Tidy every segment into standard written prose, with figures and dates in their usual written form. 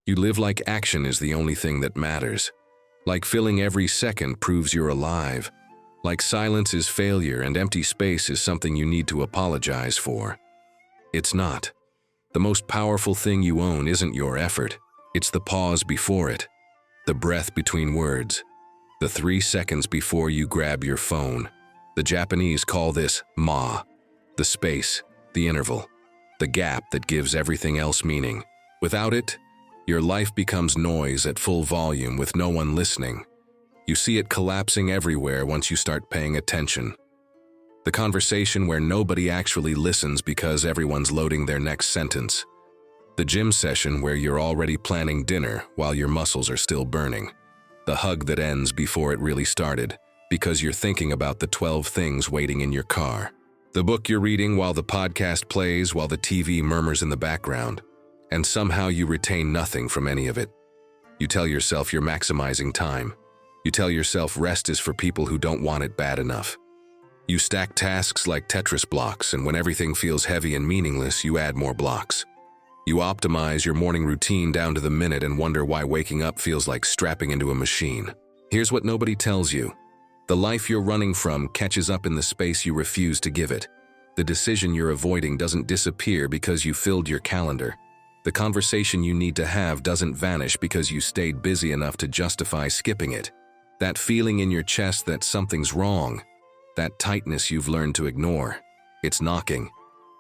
You live like action is the only thing that matters. Like filling every second proves you're alive. Like silence is failure and empty space is something you need to apologize for. It's not. The most powerful thing you own isn't your effort. It's the pause before it. The breath between words. The 3 seconds before you grab your phone. The Japanese call this ma. The space, the interval, the gap that gives everything else meaning. Without it, your life becomes noise at full volume with no one listening. You see it collapsing everywhere once you start paying attention. The conversation where nobody actually listens because everyone's loading their next sentence. The gym session where you're already planning dinner while your muscles are still burning. The hug that ends before it really started because you're thinking about the 12 things waiting in your car. The book you're reading while the podcast plays, while the TV murmurs in the background. And somehow you retain nothing from any of it. You tell yourself you're maximizing time. You tell yourself rest is for people who don't want it bad enough. You stack tasks like Tetris blocks, and when everything feels heavy and meaningless, you add more blocks. You optimize your morning routine down to the minute and wonder why waking up feels like strapping into a machine. Here's what nobody tells you. The life you're running from catches up in the space you refuse to give it. The decision you're avoiding doesn't disappear because you filled your calendar. The conversation you need to have doesn't vanish because you stayed busy enough to justify skipping it. That feeling in your chest that something's wrong, that tightness you've learned to ignore, it's knocking.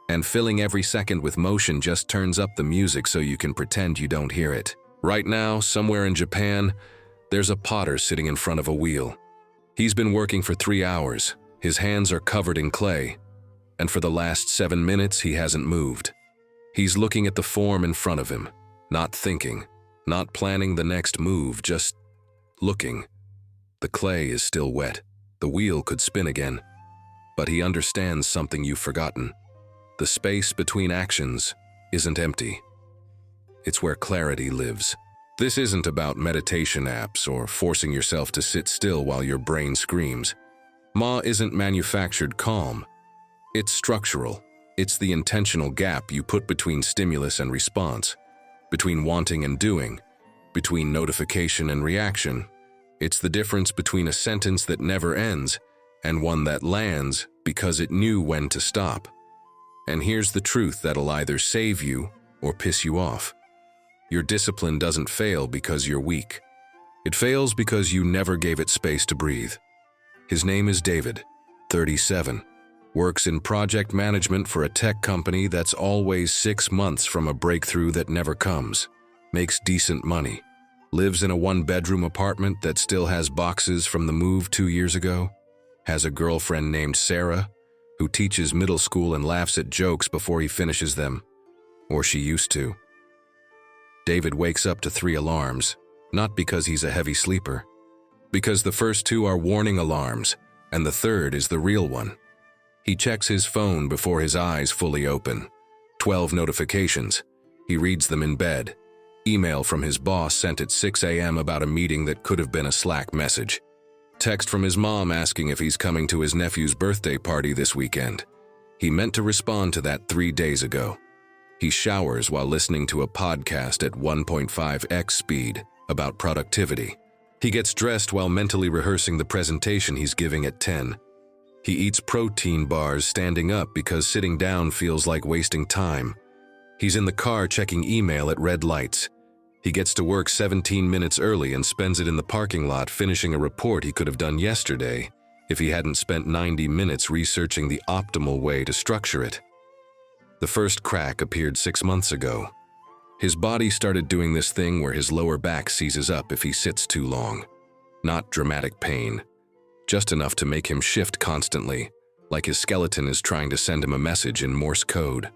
And filling every second with motion just turns up the music so you can pretend you don't hear it. Right now, somewhere in Japan, there's a potter sitting in front of a wheel. He's been working for 3 hours. His hands are covered in clay. And for the last 7 minutes, he hasn't moved. He's looking at the form in front of him, not thinking, not planning the next move, just looking. The clay is still wet. The wheel could spin again. But he understands something you've forgotten. The space between actions isn't empty. It's where clarity lives. This isn't about meditation apps or forcing yourself to sit still while your brain screams. Ma isn't manufactured calm. It's structural. It's the intentional gap you put between stimulus and response, between wanting and doing, between notification and reaction. It's the difference between a sentence that never ends and one that lands because it knew when to stop. And here's the truth that'll either save you or piss you off. Your discipline doesn't fail because you're weak. It fails because you never gave it space to breathe. His name is David, 37. Works in project management for a tech company that's always 6 months from a breakthrough that never comes. Makes decent money. Lives in a 1-bedroom apartment that still has boxes from the move 2 years ago. Has a girlfriend named Sarah, who teaches middle school and laughs at jokes before he finishes them. Or she used to. David wakes up to 3 alarms, not because he's a heavy sleeper. Because the first 2 are warning alarms, and the third is the real one. He checks his phone before his eyes fully open. 12 notifications. He reads them in bed. Email from his boss sent at 6 a.m. about a meeting that could have been a Slack message. Text from his mom asking if he's coming to his nephew's birthday party this weekend. He meant to respond to that 3 days ago. He showers while listening to a podcast at 1.5x speed about productivity. He gets dressed while mentally rehearsing the presentation he's giving at 10. He eats protein bars standing up because sitting down feels like wasting time. He's in the car checking email at red lights. He gets to work 17 minutes early and spends it in the parking lot finishing a report he could have done yesterday if he hadn't spent 90 minutes researching the optimal way to structure it. The first crack appeared 6 months ago. His body started doing this thing where his lower back seizes up if he sits too long. Not dramatic pain. Just enough to make him shift constantly, like his skeleton is trying to send him a message in Morse code.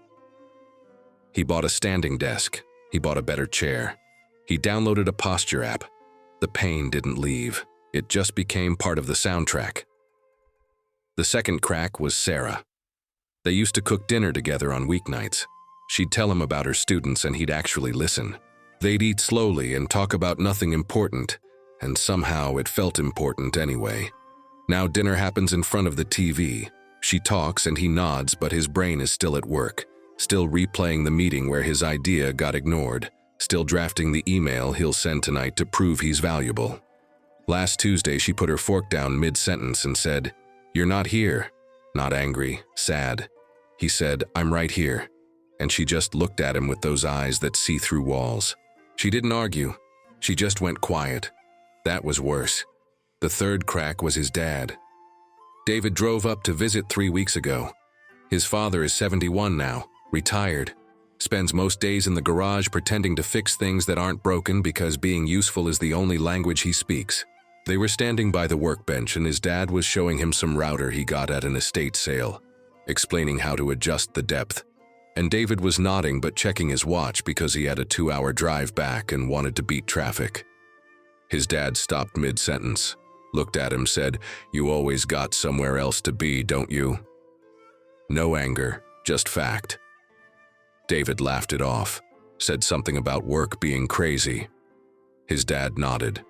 He bought a standing desk. He bought a better chair. He downloaded a posture app. The pain didn't leave. It just became part of the soundtrack. The second crack was Sarah. They used to cook dinner together on weeknights. She'd tell him about her students and he'd actually listen. They'd eat slowly and talk about nothing important, and somehow it felt important anyway. Now dinner happens in front of the TV. She talks and he nods, but his brain is still at work, still replaying the meeting where his idea got ignored, still drafting the email he'll send tonight to prove he's valuable. Last Tuesday, she put her fork down mid-sentence and said, "You're not here." Not angry, sad. He said, "I'm right here." And she just looked at him with those eyes that see through walls. She didn't argue. She just went quiet. That was worse. The third crack was his dad. David drove up to visit 3 weeks ago. His father is 71 now, retired. Spends most days in the garage pretending to fix things that aren't broken because being useful is the only language he speaks. They were standing by the workbench and his dad was showing him some router he got at an estate sale, explaining how to adjust the depth. And David was nodding but checking his watch because he had a 2-hour drive back and wanted to beat traffic. His dad stopped mid-sentence, looked at him, said, "You always got somewhere else to be, don't you?" No anger, just fact. David laughed it off, said something about work being crazy. His dad nodded,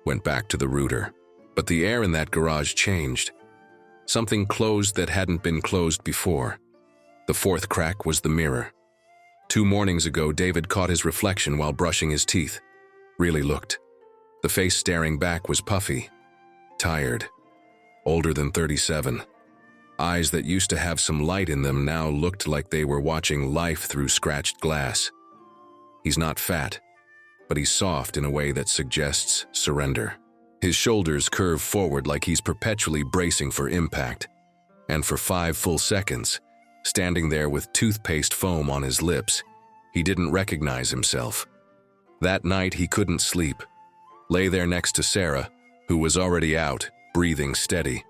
went back to the router. But the air in that garage changed. Something closed that hadn't been closed before. The fourth crack was the mirror. 2 mornings ago, David caught his reflection while brushing his teeth. Really looked. The face staring back was puffy, tired, older than 37. Eyes that used to have some light in them now looked like they were watching life through scratched glass. He's not fat, but he's soft in a way that suggests surrender. His shoulders curve forward like he's perpetually bracing for impact. And for 5 full seconds, standing there with toothpaste foam on his lips, he didn't recognize himself. That night he couldn't sleep. Lay there next to Sarah, who was already out, breathing steady.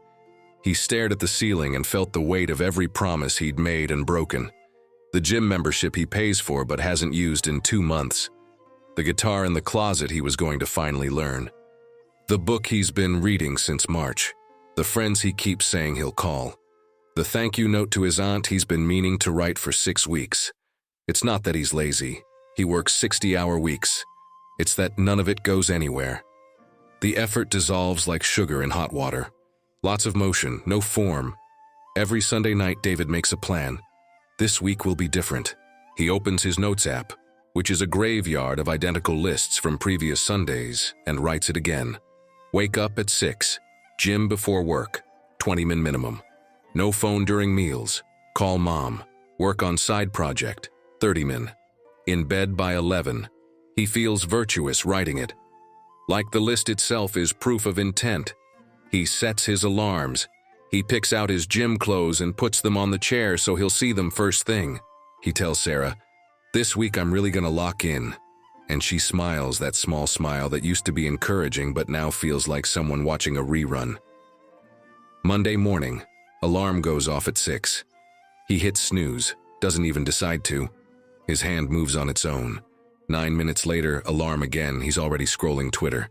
He stared at the ceiling and felt the weight of every promise he'd made and broken. The gym membership he pays for but hasn't used in 2 months. The guitar in the closet he was going to finally learn. The book he's been reading since March. The friends he keeps saying he'll call. The thank you note to his aunt he's been meaning to write for 6 weeks. It's not that he's lazy. He works 60-hour weeks. It's that none of it goes anywhere. The effort dissolves like sugar in hot water. Lots of motion, no form. Every Sunday night, David makes a plan. This week will be different. He opens his notes app, which is a graveyard of identical lists from previous Sundays, and writes it again. Wake up at 6. Gym before work. 20-min minimum. No phone during meals. Call mom. Work on side project. 30-min. In bed by 11. He feels virtuous writing it. Like the list itself is proof of intent. He sets his alarms. He picks out his gym clothes and puts them on the chair so he'll see them first thing. He tells Sarah, "This week I'm really gonna lock in." And she smiles, that small smile that used to be encouraging but now feels like someone watching a rerun. Monday morning, alarm goes off at 6. He hits snooze, doesn't even decide to. His hand moves on its own. 9 minutes later, alarm again, he's already scrolling Twitter.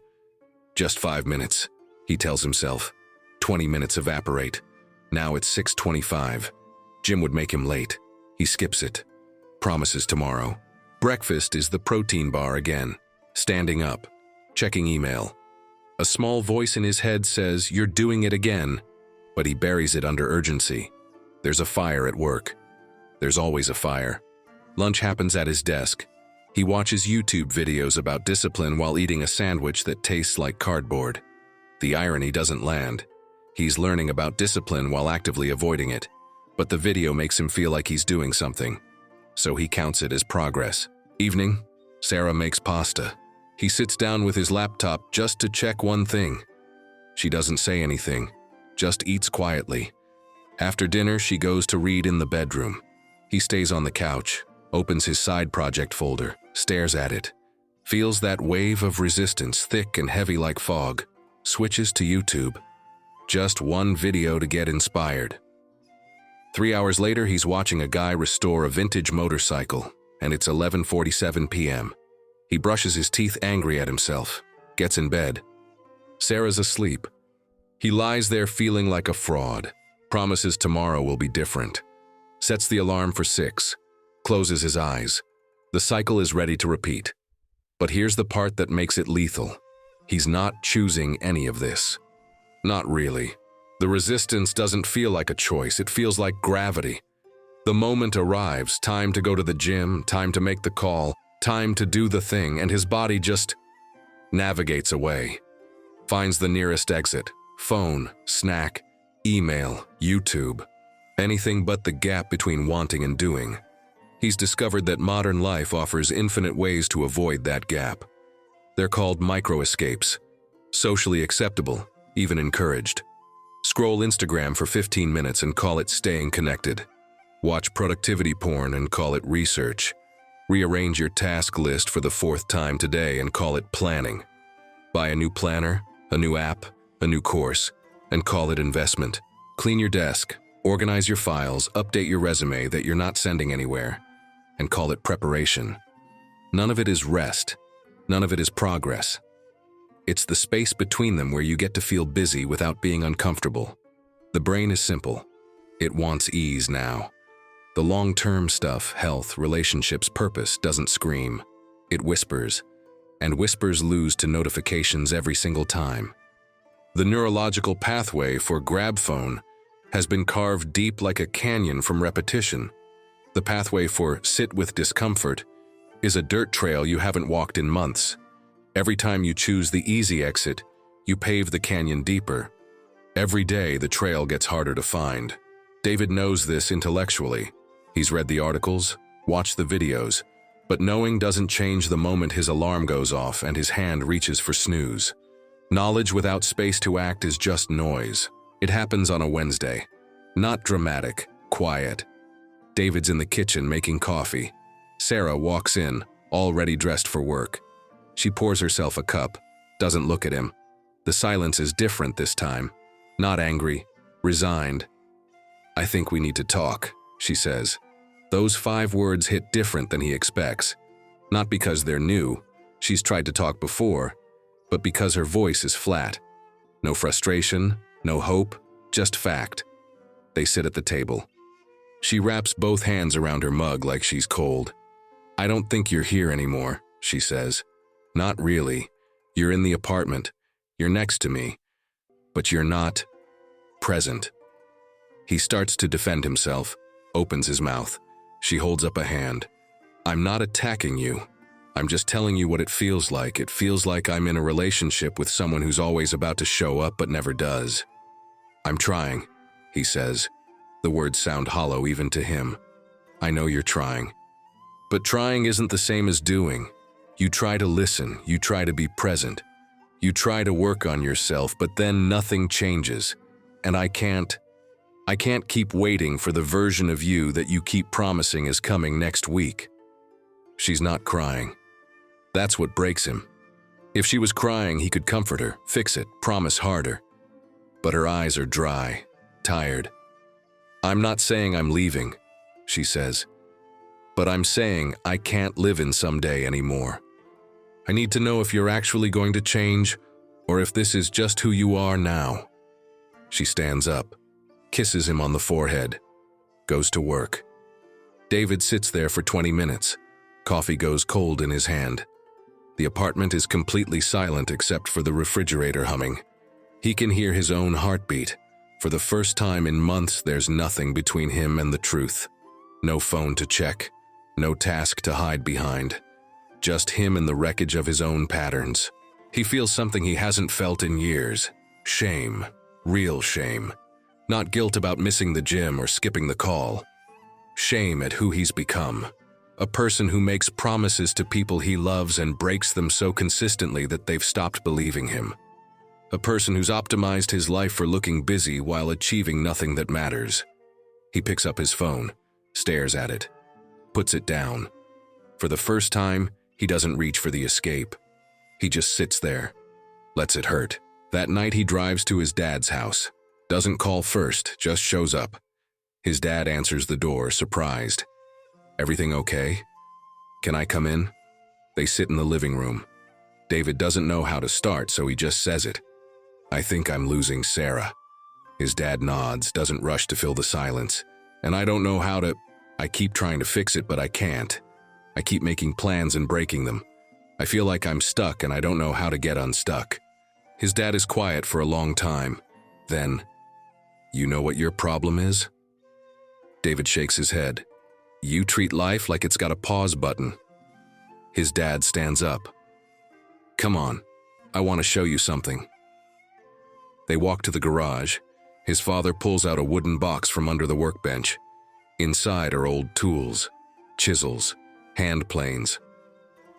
Just 5 minutes. He tells himself. 20 minutes evaporate. Now it's 6:25. Gym would make him late. He skips it. Promises tomorrow. Breakfast is the protein bar again. Standing up. Checking email. A small voice in his head says, "You're doing it again." But he buries it under urgency. There's a fire at work. There's always a fire. Lunch happens at his desk. He watches YouTube videos about discipline while eating a sandwich that tastes like cardboard. The irony doesn't land. He's learning about discipline while actively avoiding it, but the video makes him feel like he's doing something. So he counts it as progress. Evening, Sarah makes pasta. He sits down with his laptop just to check one thing. She doesn't say anything, just eats quietly. After dinner, she goes to read in the bedroom. He stays on the couch, opens his side project folder, stares at it, feels that wave of resistance thick and heavy like fog. Switches to YouTube. Just one video to get inspired. 3 hours later, he's watching a guy restore a vintage motorcycle, and it's 11:47 p.m. He brushes his teeth angry at himself, gets in bed. Sarah's asleep. He lies there feeling like a fraud, promises tomorrow will be different. Sets the alarm for 6, closes his eyes. The cycle is ready to repeat. But here's the part that makes it lethal. He's not choosing any of this. Not really. The resistance doesn't feel like a choice, it feels like gravity. The moment arrives, time to go to the gym, time to make the call, Time to do the thing, and his body just navigates away. Finds the nearest exit. Phone, snack, email, YouTube. Anything but the gap between wanting and doing. He's discovered that modern life offers infinite ways to avoid that gap. They're called micro-escapes. Socially acceptable, even encouraged. Scroll Instagram for 15 minutes and call it staying connected. Watch productivity porn and call it research. Rearrange your task list for the 4th time today and call it planning. Buy a new planner, a new app, a new course, and call it investment. Clean your desk, organize your files, update your resume that you're not sending anywhere, and call it preparation. None of it is rest. None of it is progress. It's the space between them where you get to feel busy without being uncomfortable. The brain is simple. It wants ease now. The long-term stuff, health, relationships, purpose, doesn't scream. It whispers, and whispers lose to notifications every single time. The neurological pathway for grab phone has been carved deep like a canyon from repetition. The pathway for sit with discomfort is a dirt trail you haven't walked in months. Every time you choose the easy exit, you pave the canyon deeper. Every day, the trail gets harder to find. David knows this intellectually. He's read the articles, watched the videos, but knowing doesn't change the moment his alarm goes off and his hand reaches for snooze. Knowledge without space to act is just noise. It happens on a Wednesday. Not dramatic, quiet. David's in the kitchen making coffee. Sarah walks in, already dressed for work. She pours herself a cup, doesn't look at him. The silence is different this time. Not angry, resigned. "I think we need to talk," she says. Those 5 words hit different than he expects. Not because they're new, she's tried to talk before, but because her voice is flat. No frustration, no hope, just fact. They sit at the table. She wraps both hands around her mug like she's cold. "I don't think you're here anymore," she says. "Not really. You're in the apartment. You're next to me. But you're not present." He starts to defend himself, opens his mouth. She holds up a hand. "I'm not attacking you. I'm just telling you what it feels like. It feels like I'm in a relationship with someone who's always about to show up but never does." "I'm trying," he says. The words sound hollow even to him. "I know you're trying. But trying isn't the same as doing. You try to listen, you try to be present. You try to work on yourself, but then nothing changes. And I can't keep waiting for the version of you that you keep promising is coming next week." She's not crying. That's what breaks him. If she was crying, he could comfort her, fix it, promise harder. But her eyes are dry, tired. "I'm not saying I'm leaving," she says. "But I'm saying I can't live in someday anymore. I need to know if you're actually going to change, or if this is just who you are now." She stands up, kisses him on the forehead, goes to work. David sits there for 20 minutes. Coffee goes cold in his hand. The apartment is completely silent except for the refrigerator humming. He can hear his own heartbeat. For the first time in months, there's nothing between him and the truth. No phone to check, no task to hide behind. Just him in the wreckage of his own patterns. He feels something he hasn't felt in years. Shame. Real shame. Not guilt about missing the gym or skipping the call. Shame at who he's become. A person who makes promises to people he loves and breaks them so consistently that they've stopped believing him. A person who's optimized his life for looking busy while achieving nothing that matters. He picks up his phone, stares at it, puts it down. For the first time, he doesn't reach for the escape. He just sits there, lets it hurt. That night he drives to his dad's house. Doesn't call first, just shows up. His dad answers the door, surprised. "Everything okay? Can I come in?" They sit in the living room. David doesn't know how to start, so he just says it. "I think I'm losing Sarah." His dad nods, doesn't rush to fill the silence. "And I don't know how to. I keep trying to fix it, but I can't. I keep making plans and breaking them. I feel like I'm stuck and I don't know how to get unstuck." His dad is quiet for a long time. Then, "You know what your problem is?" David shakes his head. "You treat life like it's got a pause button." His dad stands up. "Come on, I want to show you something." They walk to the garage. His father pulls out a wooden box from under the workbench. Inside are old tools, chisels, hand planes,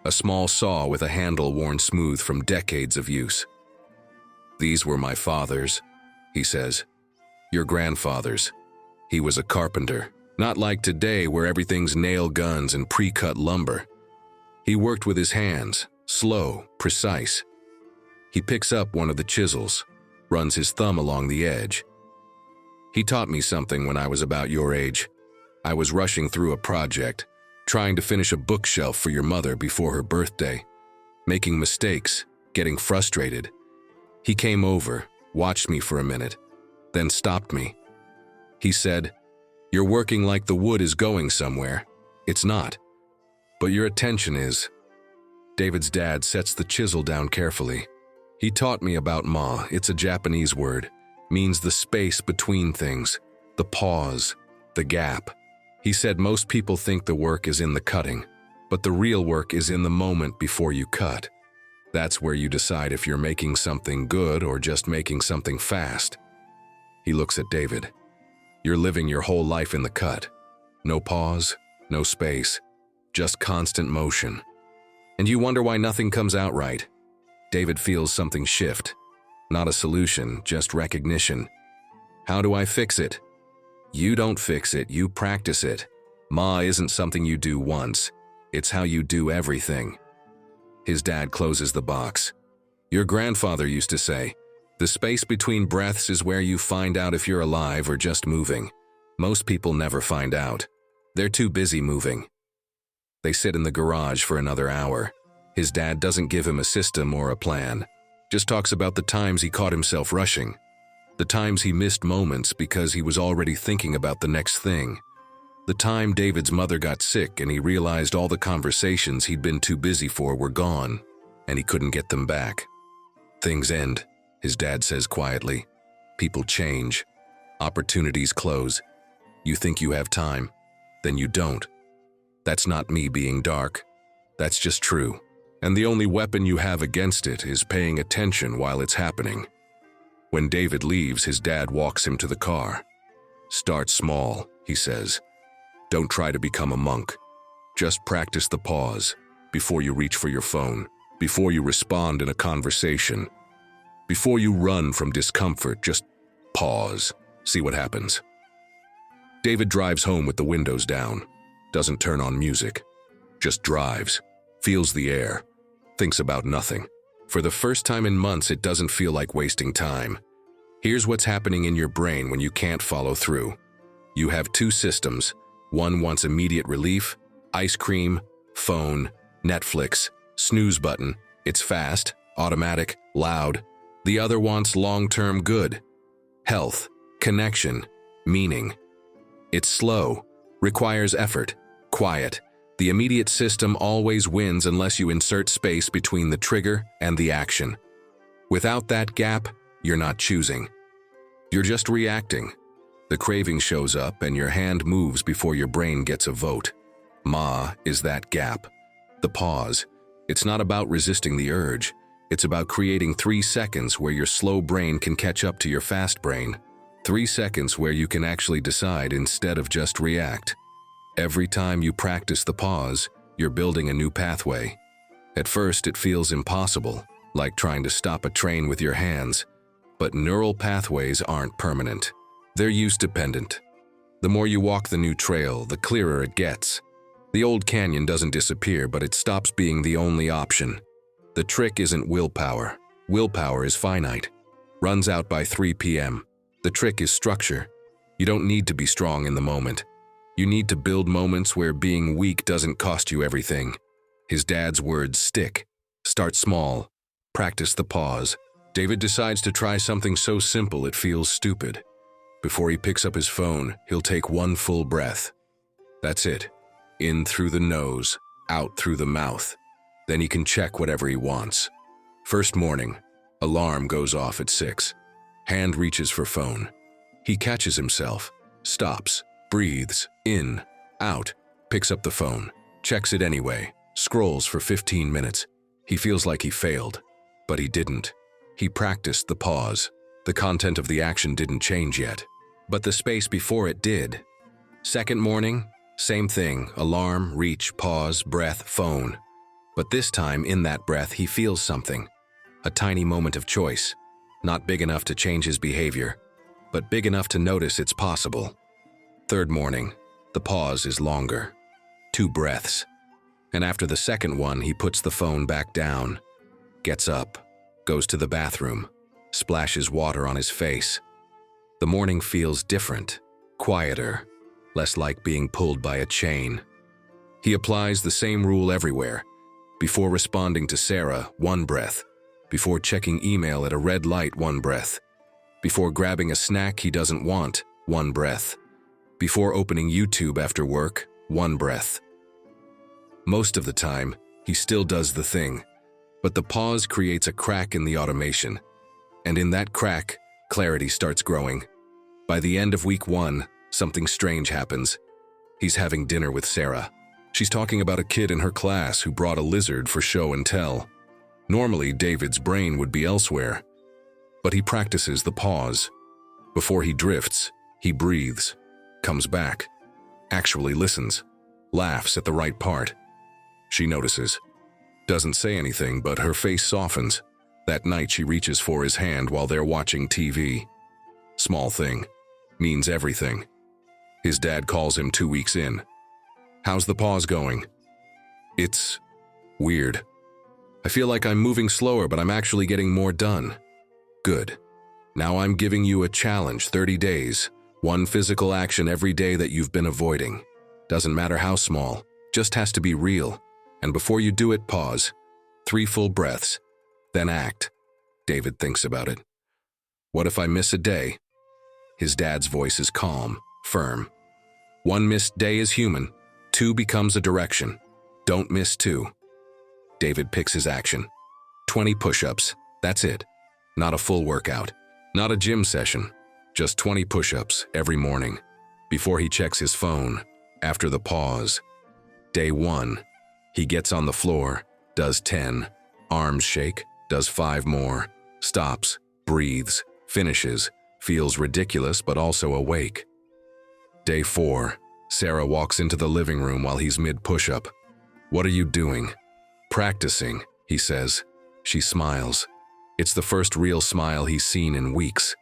a small saw with a handle worn smooth from decades of use. "These were my father's," he says. "Your grandfather's. He was a carpenter, not like today where everything's nail guns and pre-cut lumber. He worked with his hands, slow, precise. He picks up one of the chisels, runs his thumb along the edge. He taught me something when I was about your age. I was rushing through a project, trying to finish a bookshelf for your mother before her birthday, making mistakes, getting frustrated. He came over, watched me for a minute, then stopped me. He said, 'You're working like the wood is going somewhere. It's not. But your attention is.'" David's dad sets the chisel down carefully. "He taught me about ma. It's a Japanese word. Means the space between things, the pause, the gap. He said most people think the work is in the cutting, but the real work is in the moment before you cut. That's where you decide if you're making something good or just making something fast." He looks at David. "You're living your whole life in the cut. No pause, no space, just constant motion. And you wonder why nothing comes out right." David feels something shift. Not a solution, just recognition. "How do I fix it?" "You don't fix it, you practice it. Ma isn't something you do once. It's how you do everything." His dad closes the box. "Your grandfather used to say, 'The space between breaths is where you find out if you're alive or just moving.' Most people never find out. They're too busy moving." They sit in the garage for another hour. His dad doesn't give him a system or a plan, just talks about the times he caught himself rushing, the times he missed moments because he was already thinking about the next thing, the time David's mother got sick and he realized all the conversations he'd been too busy for were gone, and he couldn't get them back. "Things end," his dad says quietly. "People change. Opportunities close. You think you have time, then you don't. That's not me being dark. That's just true. And the only weapon you have against it is paying attention while it's happening." When David leaves, his dad walks him to the car. "Start small," he says. "Don't try to become a monk. Just practice the pause before you reach for your phone, before you respond in a conversation, before you run from discomfort. Just pause. See what happens." David drives home with the windows down, doesn't turn on music, just drives, feels the air, thinks about nothing. For the first time in months, it doesn't feel like wasting time. Here's what's happening in your brain when you can't follow through. You have two systems. One wants immediate relief, ice cream, phone, Netflix, snooze button. It's fast, automatic, loud. The other wants long-term good, health, connection, meaning. It's slow, requires effort, quiet. The immediate system always wins unless you insert space between the trigger and the action. Without that gap, you're not choosing. You're just reacting. The craving shows up and your hand moves before your brain gets a vote. Ma is that gap. The pause. It's not about resisting the urge. It's about creating 3 seconds where your slow brain can catch up to your fast brain. 3 seconds where you can actually decide instead of just react. Every time you practice the pause, you're building a new pathway. At first, it feels impossible, like trying to stop a train with your hands. But neural pathways aren't permanent. They're use-dependent. The more you walk the new trail, the clearer it gets. The old canyon doesn't disappear, but it stops being the only option. The trick isn't willpower. Willpower is finite. Runs out by 3 p.m. The trick is structure. You don't need to be strong in the moment. You need to build moments where being weak doesn't cost you everything. His dad's words stick. Start small. Practice the pause. David decides to try something so simple it feels stupid. Before he picks up his phone, he'll take 1 full breath. That's it. In through the nose, out through the mouth. Then he can check whatever he wants. First morning, alarm goes off at 6. Hand reaches for phone. He catches himself, stops, breathes, in, out, picks up the phone, checks it anyway, Scrolls for 15 minutes. He feels like he failed, but he didn't. He practiced the pause. The content of the action didn't change yet, but the space before it did. Second morning, same thing, alarm, reach, pause, breath, phone. But this time, in that breath, he feels something. A tiny moment of choice. Not big enough to change his behavior, but big enough to notice it's possible. Third morning, the pause is longer. 2 breaths. And after the second one, he puts the phone back down, gets up, goes to the bathroom, splashes water on his face. The morning feels different, quieter, less like being pulled by a chain. He applies the same rule everywhere. Before responding to Sarah, 1 breath. Before checking email at a red light, 1 breath. Before grabbing a snack he doesn't want, 1 breath. Before opening YouTube after work, 1 breath. Most of the time, he still does the thing, but the pause creates a crack in the automation. And in that crack, clarity starts growing. By the end of week 1, something strange happens. He's having dinner with Sarah. She's talking about a kid in her class who brought a lizard for show and tell. Normally, David's brain would be elsewhere, but he practices the pause. Before he drifts, he breathes, comes back, actually listens, laughs at the right part. She notices. Doesn't say anything, but her face softens. That night she reaches for his hand while they're watching TV. Small thing. Means everything. His dad calls him 2 weeks in. How's the pause going? It's weird. I feel like I'm moving slower, but I'm actually getting more done. Good. Now I'm giving you a challenge, 30 days. 1 physical action every day that you've been avoiding. Doesn't matter how small, just has to be real. And before you do it, pause. 3 full breaths. Then act. David thinks about it. What if I miss a day? His dad's voice is calm, firm. 1 missed day is human. 2 becomes a direction. Don't miss 2. David picks his action. 20 push-ups. That's it. Not a full workout. Not a gym session. Just 20 push-ups every morning. Before he checks his phone. After the pause. Day 1. He gets on the floor, does 10, arms shake, does 5 more, stops, breathes, finishes, feels ridiculous but also awake. Day 4. Sarah walks into the living room while he's mid-push-up. What are you doing? Practicing, he says. She smiles. It's the first real smile he's seen in weeks.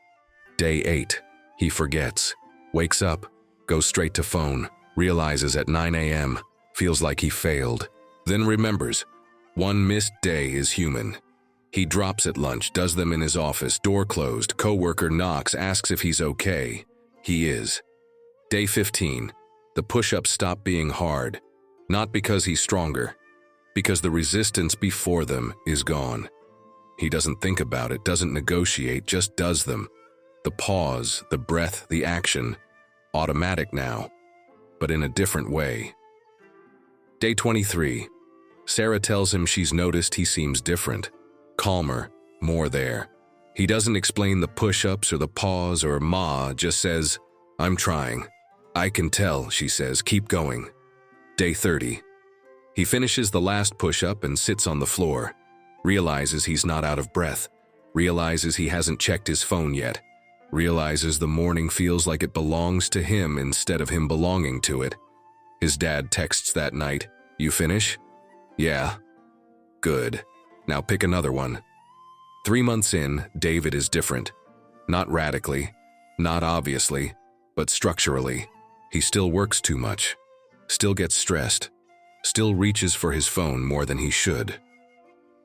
Day 8. He forgets, wakes up, goes straight to phone, realizes at 9 a.m., feels like he failed. Then remembers, 1 missed day is human. He drops at lunch, does them in his office, door closed, coworker knocks, asks if he's okay. He is. Day 15. The push-ups stop being hard. Not because he's stronger, because the resistance before them is gone. He doesn't think about it, doesn't negotiate, just does them. The pause, the breath, the action. Automatic now, but in a different way. Day 23. Sarah tells him she's noticed he seems different. Calmer, more there. He doesn't explain the push-ups or the pause or just says, I'm trying. I can tell, she says, keep going. Day 30. He finishes the last push-up and sits on the floor. Realizes he's not out of breath. Realizes he hasn't checked his phone yet. Realizes the morning feels like it belongs to him instead of him belonging to it. His dad texts that night, You finish? Yeah. Good. Now pick another one. 3 months in, David is different. Not radically, not obviously, but structurally. He still works too much. Still gets stressed. Still reaches for his phone more than he should.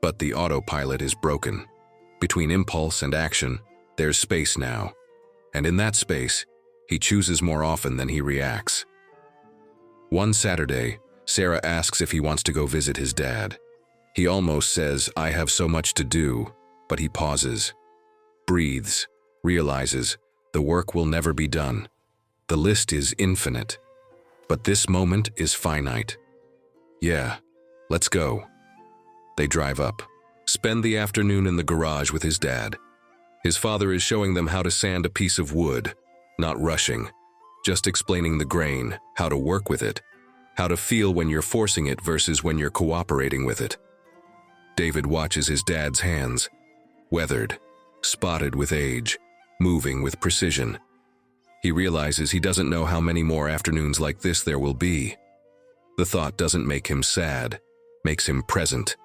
But the autopilot is broken. Between impulse and action, there's space now. And in that space, he chooses more often than he reacts. One Saturday, Sarah asks if he wants to go visit his dad. He almost says, I have so much to do, but he pauses, breathes, realizes the work will never be done. The list is infinite, but this moment is finite. Yeah, let's go. They drive up, spend the afternoon in the garage with his dad. His father is showing them how to sand a piece of wood, not rushing, just explaining the grain, how to work with it. how to feel when you're forcing it versus when you're cooperating with it. David watches his dad's hands, weathered, spotted with age, moving with precision. He realizes he doesn't know how many more afternoons like this there will be. The thought doesn't make him sad, makes him present.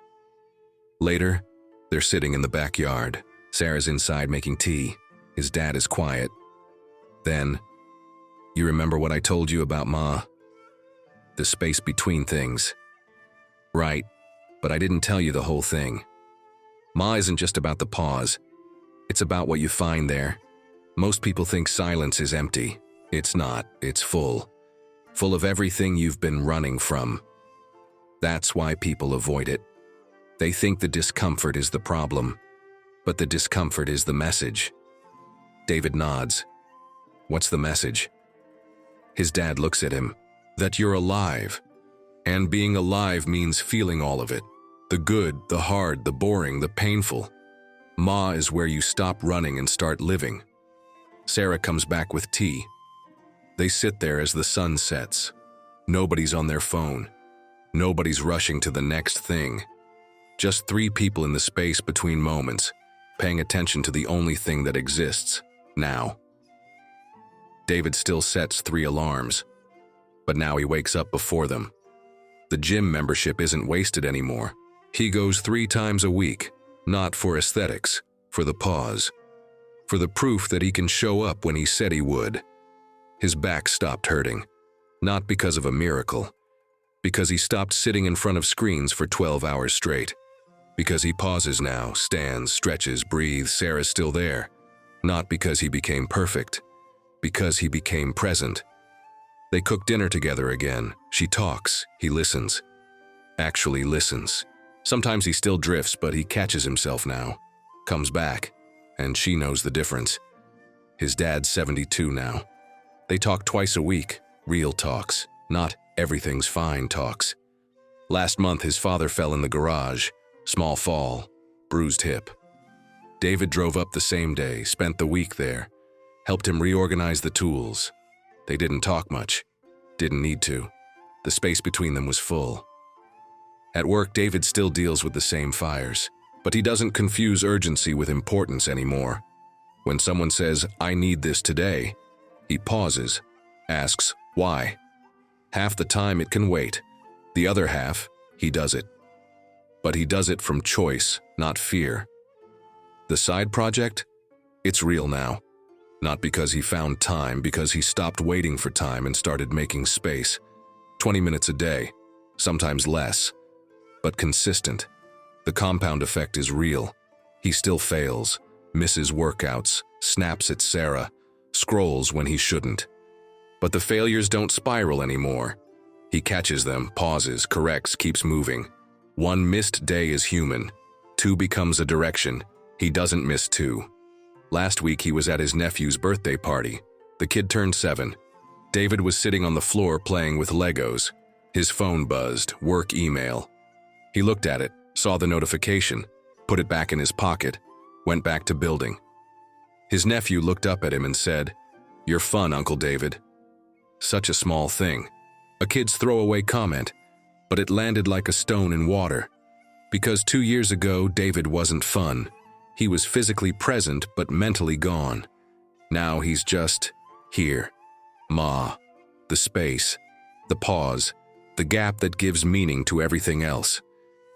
Later, they're sitting in the backyard. Sarah's inside making tea. His dad is quiet. Then, "You remember what I told you about Ma? The space between things." "Right, but I didn't tell you the whole thing. Ma isn't just about the pause. It's about what you find there. Most people think silence is empty. It's not. It's full. Full of everything you've been running from. That's why people avoid it. They think the discomfort is the problem, but the discomfort is the message." David nods. "What's the message?" His dad looks at him. "That you're alive. And being alive means feeling all of it. The good, the hard, the boring, the painful. Ma is where you stop running and start living." Sarah comes back with tea. They sit there as the sun sets. Nobody's on their phone. Nobody's rushing to the next thing. Just three people in the space between moments, paying attention to the only thing that exists, now. David still sets 3 alarms, but now he wakes up before them. The gym membership isn't wasted anymore. He goes 3 times a week, not for aesthetics, for the pause, for the proof that he can show up when he said he would. His back stopped hurting, not because of a miracle, because he stopped sitting in front of screens for 12 hours straight, because he pauses now, stands, stretches, breathes. Sarah's still there, not because he became perfect, because he became present. They cook dinner together again. She talks, he listens. Actually listens. Sometimes he still drifts, but he catches himself now. Comes back, and she knows the difference. His dad's 72 now. They talk twice a week, real talks, not everything's fine talks. Last month his father fell in the garage, small fall, bruised hip. David drove up the same day, spent the week there, helped him reorganize the tools. They didn't talk much, didn't need to. The space between them was full. At work, David still deals with the same fires, but he doesn't confuse urgency with importance anymore. When someone says, "I need this today," he pauses, asks, "Why?" Half the time it can wait. The other half, he does it. But he does it from choice, not fear. The side project? It's real now. Not because he found time, because he stopped waiting for time and started making space. 20 minutes a day, sometimes less, but consistent. The compound effect is real. He still fails, misses workouts, snaps at Sarah, scrolls when he shouldn't. But the failures don't spiral anymore. He catches them, pauses, corrects, keeps moving. 1 missed day is human. 2 becomes a direction. He doesn't miss 2. Last week he was at his nephew's birthday party. The kid turned 7. David was sitting on the floor playing with Legos. His phone buzzed, work email. He looked at it, saw the notification, put it back in his pocket, went back to building. His nephew looked up at him and said, "You're fun, Uncle David." Such a small thing. A kid's throwaway comment, but it landed like a stone in water. Because 2 years ago, David wasn't fun. He was physically present, but mentally gone. Now he's just here. Ma, the space, the pause, the gap that gives meaning to everything else.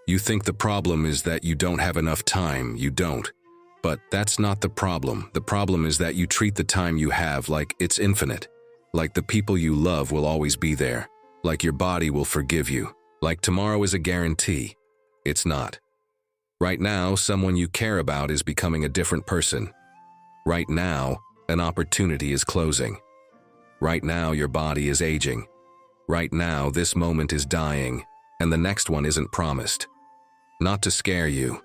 You think the problem is that you don't have enough time. You don't. But that's not the problem. The problem is that you treat the time you have like it's infinite. Like the people you love will always be there. Like your body will forgive you. Like tomorrow is a guarantee. It's not. Right now, someone you care about is becoming a different person. Right now, an opportunity is closing. Right now, your body is aging. Right now, this moment is dying, and the next one isn't promised. Not to scare you,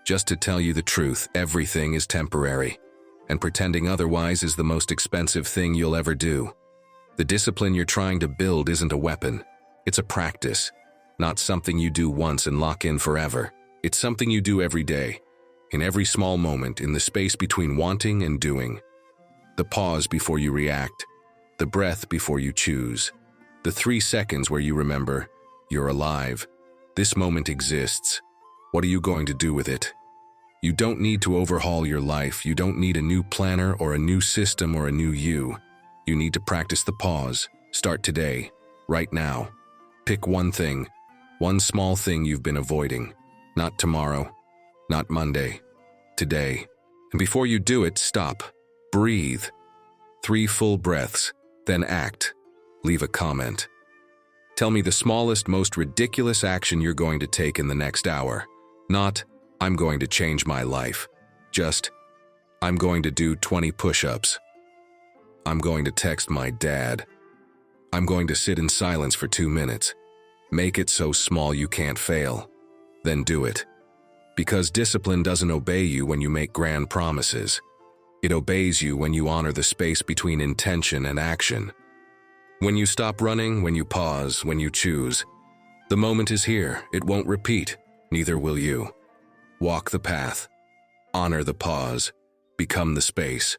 just to tell you the truth. Everything is temporary, and pretending otherwise is the most expensive thing you'll ever do. The discipline you're trying to build isn't a weapon. It's a practice, not something you do once and lock in forever. It's something you do every day, in every small moment, in the space between wanting and doing. The pause before you react, the breath before you choose, The 3 seconds where you remember, you're alive. This moment exists. What are you going to do with it? You don't need to overhaul your life. You don't need a new planner or a new system or a new you. You need to practice the pause. Start today, right now. Pick one thing, one small thing you've been avoiding. Not tomorrow, not Monday, today. And before you do it, stop. Breathe. 3 full breaths, then act. Leave a comment. Tell me the smallest, most ridiculous action you're going to take in the next hour. Not, I'm going to change my life. Just, I'm going to do 20 push-ups. I'm going to text my dad. I'm going to sit in silence for 2 minutes. Make it so small you can't fail. Then do it. Because discipline doesn't obey you when you make grand promises. It obeys you when you honor the space between intention and action. When you stop running, when you pause, when you choose. The moment is here. It won't repeat. Neither will you. Walk the path. Honor the pause. Become the space.